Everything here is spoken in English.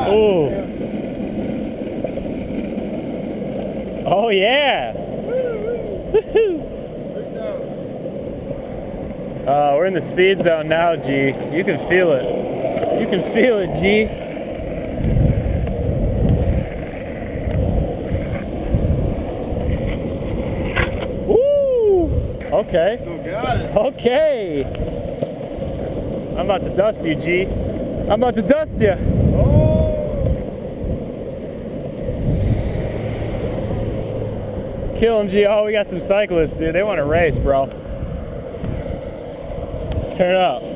Ooh. Oh yeah. We're in the speed zone now, G. You can feel it. You can feel it, G. Woo! Okay. Okay. I'm about to dust you, G. I'm about to dust you. Kill him, G. Oh, we got some cyclists, dude. They want to race, bro. Turn up.